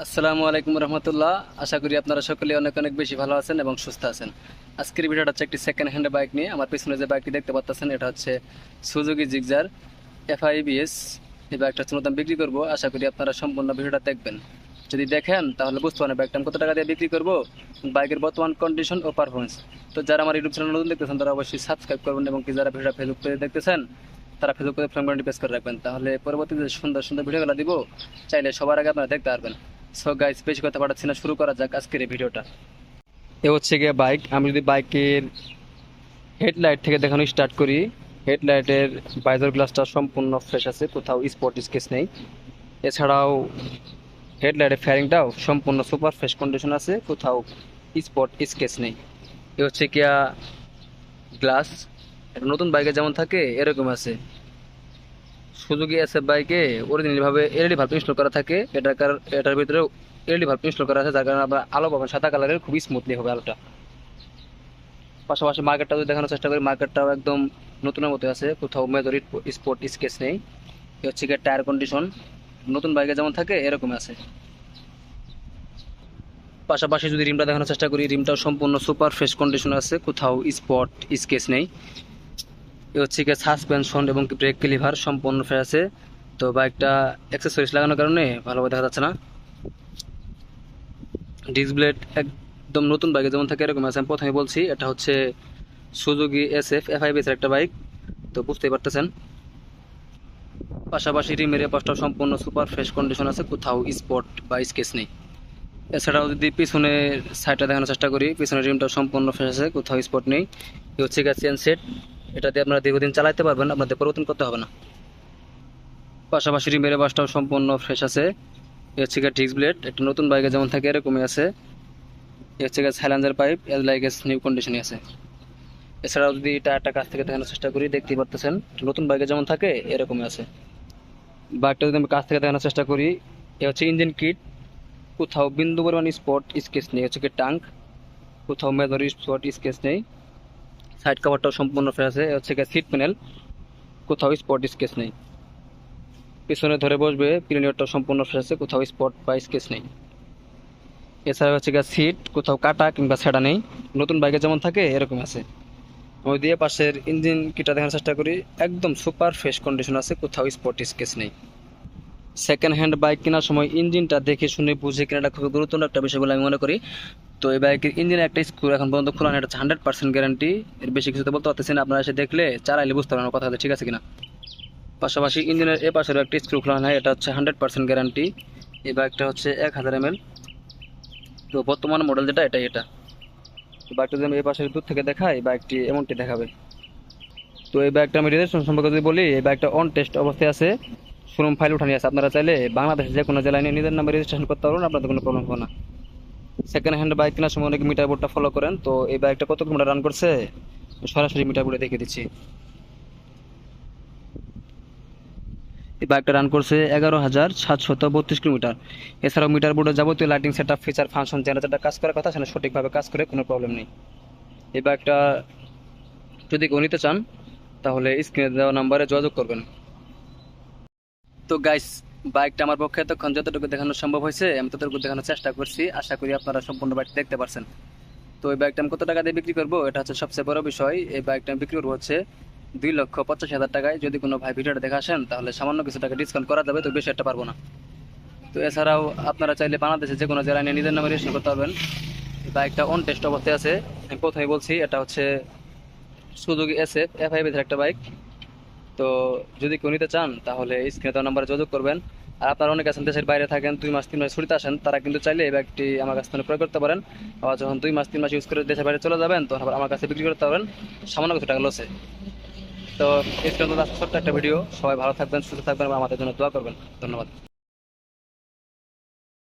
আসসালামু আলাইকুম রহমতুল্লাহ। আশা করি আপনারা সকলে অনেক অনেক বেশি ভালো আছেন এবং সুস্থ আছেন। আজকের ভিডিওটা হচ্ছে একটি সেকেন্ড হ্যান্ড বাইক নিয়ে। আমার পিছনে যে বাইকটি দেখতে পাচ্ছেন এটা হচ্ছে সুজুকি জিক্সার FIBS। এই বাইকটা হচ্ছে নতুন বিক্রি করব। আশা করি আপনারা সম্পূর্ণ ভিডিওটা দেখবেন। যদি দেখেন তাহলে বুঝতে পারবেন বাইকটা আমি কত টাকা দিয়ে বিক্রি করব, বাইকের বর্তমান কন্ডিশন ও পারফরমেন্স। তো যারা আমার ইউটিউব চ্যানেল নতুন দেখতেছেন তারা অবশ্যই সাবস্ক্রাইব করবেন এবং কি যারা ভিডিওটা ফেসবুক পেজে দেখতেছেন তারা ফেসবুক পেজে ফ্রেন্ড প্রেস করে রাখবেন, তাহলে পরবর্তীতে সুন্দর সুন্দর ভিডিওগুলো দিব চাইলে সবার আগে আপনারা দেখতে পারবেন। সো গাইস, বেশি কথা পাঠাচ্ছি না, শুরু করা যাক আজকের এই ভিডিওটা। এ হচ্ছে গিয়ে বাইক। আমি যদি বাইকের হেডলাইট থেকে দেখানো স্টার্ট করি, হেডলাইটের বাইজার গ্লাসটা সম্পূর্ণ ফ্রেশ আছে, কোথাও স্পট স্কেচ নেই। এছাড়াও হেডলাইটের ফ্যারিংটাও সম্পূর্ণ সুপার ফ্রেশ কন্ডিশন আছে, কোথাও স্পট স্কেচ নেই। এ হচ্ছে গিয়া গ্লাস, নতুন বাইকে যেমন থাকে এরকম আছে। সুজুকি এসএফ বাইকে অরিজিনালি ভাবে এলইডি ভাল্ব ইনস্টল করা থাকে। এটার ভিতরে এলইডি ভাল্ব ইনস্টল করা আছে, যার কারণে আমরা আলো পাবেন সাদা কালারের, খুবই স্মুথলি হবে আলোটা। পাশাপাশি মার্কেটটা যদি দেখানোর চেষ্টা করি, মার্কেটটাও একদম নতুনের মতো আছে, কোথাও মেজর স্পট স্কেচ নেই। এ হচ্ছে গিয়ে টায়ার কন্ডিশন, নতুন বাইকে যেমন থাকে এরকম আছে। পাশাপাশি যদি রিমটা দেখানোর চেষ্টা করি, রিমটাও সম্পূর্ণ সুপার ফ্রেশ কন্ডিশন আছে, কোথাও স্পট স্কেচ নেই। এ হচ্ছে গিয়ে সাসপেনশন এবং ব্রেক লিভার সম্পূর্ণ ফ্রেশ আছে। তো বাইকটা অ্যাক্সেসরিজ লাগানোর কারণে ভালোভাবে দেখা যাচ্ছে না। ডিস্ক ব্লেড একদম নতুন বাইকে যেমন থাকে এরকম আছে। আমি প্রথমে বলছি এটা হচ্ছে সুজুকি FIBS এর একটা বাইক, তো বুঝতেই পারতেছেন। পাশাপাশি রিমের পাশটাও সম্পূর্ণ সুপার ফ্রেশ কন্ডিশন আছে, কোথাও স্পট বা স্কেচ নেই। এছাড়াও যদি পিছনের সাইডটা দেখানোর চেষ্টা করি, পিছনের রিমটাও সম্পূর্ণ ফ্রেশ আছে, কোথাও স্পট নেই। এ হচ্ছে গিয়ে চেন সেট, এটা দিয়ে আপনারা দীর্ঘদিন চালাতে পারবেন, আপনাদের পরিবর্তন করতে হবে না। পাশাপাশি রিমের পাশটাও সম্পূর্ণ ফ্রেশ আছে। এ হচ্ছে গিয়ে ডিস্ক ব্লেড, একটা নতুন বাইকে যেমন থাকে এরকমই আছে। এ হচ্ছে গিয়ে silencer pipe, as like S new কন্ডিশনে আছে। এছাড়াও যদি টায়ারটা কাছ থেকে দেখানোর চেষ্টা করি, দেখতেই পারতেছেন নতুন বাইকে যেমন থাকে এরকমই আছে। বাইকটা যদি আমি কাছ থেকে দেখানোর চেষ্টা করি, এ হচ্ছে ইঞ্জিন কিট, কোথাও বিন্দু পরিমাণ স্পট স্কেচ নেই। হচ্ছে কি টাঙ্ক, কোথাও মেজর স্পট স্কেচ নেই। সাইড কভারটাও সম্পূর্ণ ফ্রেশ আছে। এ হচ্ছে গিয়ে সিট প্যানেল, কোথাও স্পট স্কেচ নেই। পিছনে ধরে বসবে পিলিয়নটাও সম্পূর্ণ ফ্রেশ আছে, কোথাও স্পট বা স্কেচ নেই। এছাড়া হচ্ছে গিয়ে সিট, কোথাও কাটা কিংবা ছেঁড়া নেই, নতুন বাইকে যেমন থাকে এরকম আছে। ওই দিয়ে পাশের ইঞ্জিন কিটা দেখার চেষ্টা করি, একদম সুপার ফ্রেশ কন্ডিশন আছে, কোথাও স্পট স্কেচ নেই। সেকেন্ড হ্যান্ড বাইক কেনার সময় ইঞ্জিনটা দেখে শুনে বুঝে কেনাটা খুবই গুরুত্বপূর্ণ একটা বিষয় বলে আমি মনে করি। তো এই বাইকের ইঞ্জিনের একটা স্ক্রু এখন পর্যন্ত খোলা নেই, এটা 100% গ্যারান্টি। এর বেশি কিছু তো বলতে পারতেছি না, আপনারা এসে দেখলে চালাইলে বুঝতে পারবেন কথা ঠিক আছে কিনা। পাশাপাশি ইঞ্জিনের এ পাশেরও একটা স্ক্রু খোলা নেই, এটা হচ্ছে 100% গ্যারান্টি। এই বাইকটা হচ্ছে 1000 ml। তো বর্তমান মডেল যেটা এটা বাইকটা যদি আমি এই পাশের দূর থেকে দেখাই, বাইকটি এমনটি দেখাবে। তো এই বাইকটা আমি রেজিস্ট্রেশন সম্পর্কে যদি বলি, এই বাইকটা অন টেস্ট অবস্থায় আছে, শোরুম ফাইল উঠানি আছে। আপনারা চাইলে বাংলাদেশের যে কোনো জেলায় নিয়ে নিজের নামে রেজিস্ট্রেশন করতে পারবেন, আপনাদের কোনো প্রবলেম হবে না। সেকেন্ড হ্যান্ড বাইক কেনার সময় অনেক মিটার বোর্ডটা ফলো করেন, তো এই বাইকটা কত কিলোমিটার রান করছে সরাসরি মিটার বোর্ডে দেখে দিচ্ছি। এই বাইকটা রান করছে 11,732 কিলোমিটার। এছাড়াও মিটার বোর্ডে যাবতীয় lighting set up feature function যেটা কাজ করার কথা সেটা সঠিকভাবে কাজ করে, কোনো প্রবলেম নেই। এই বাইকটা যদি কেউ নিতে চান তাহলে স্ক্রিনে দেওয়া নাম্বারে যোগাযোগ করবেন। তো গাইস, বাইকটা আমার পক্ষে এতক্ষণ যতটুকু দেখানো সম্ভব হয়েছে আমি ততটুকু দেখানোর চেষ্টা করছি। আশা করি আপনারা সম্পূর্ণ বাইকটা দেখতে পারছেন। তো এই বাইকটা আমি কত টাকা দিয়ে বিক্রি করবো এটা হচ্ছে সবচেয়ে বড় বিষয়। এই বাইকটা আমি বিক্রি করবো হচ্ছে 2,85,000 টাকায়। যদি কোনো ভাই ভিডিওটা দেখে আসেন তাহলে সামান্য কিছু টাকা ডিসকাউন্ট করা যাবে, তো বেশি একটা পারবো না। তো এছাড়াও আপনারা চাইলে বাংলাদেশে যে কোনো জেলায় নিয়ে নিজের নামে রেজিস্ট্রেশন করতে পারবেন। এই বাইকটা অন টেস্ট অবস্থায় আছে। আমি প্রথমে বলছি এটা হচ্ছে সুজুকি FIBS এর একটা বাইক। তো যদি কেউ নিতে চান তাহলে স্ক্রিনে দেওয়া নাম্বারে যোগাযোগ করবেন। আর আপনারা অনেক আছেন দেশের বাইরে থাকেন, 2 মাস 3 মাস ছুটিতে আসেন, তারা কিন্তু চাইলে এই ব্যাগটি আমার কাছ থেকে ক্রয় করতে পারেন। আবার যখন 2 মাস 3 মাস ইউজ করে দেশের বাইরে চলে যাবেন তখন আবার আমার কাছে বিক্রি করতে পারবেন সামান্য কিছু টাকা লসে। তো এই ছিল ছোট্ট একটা ভিডিও। সবাই ভালো থাকবেন, সুস্থ থাকবেন এবং আমাদের জন্য দোয়া করবেন। ধন্যবাদ।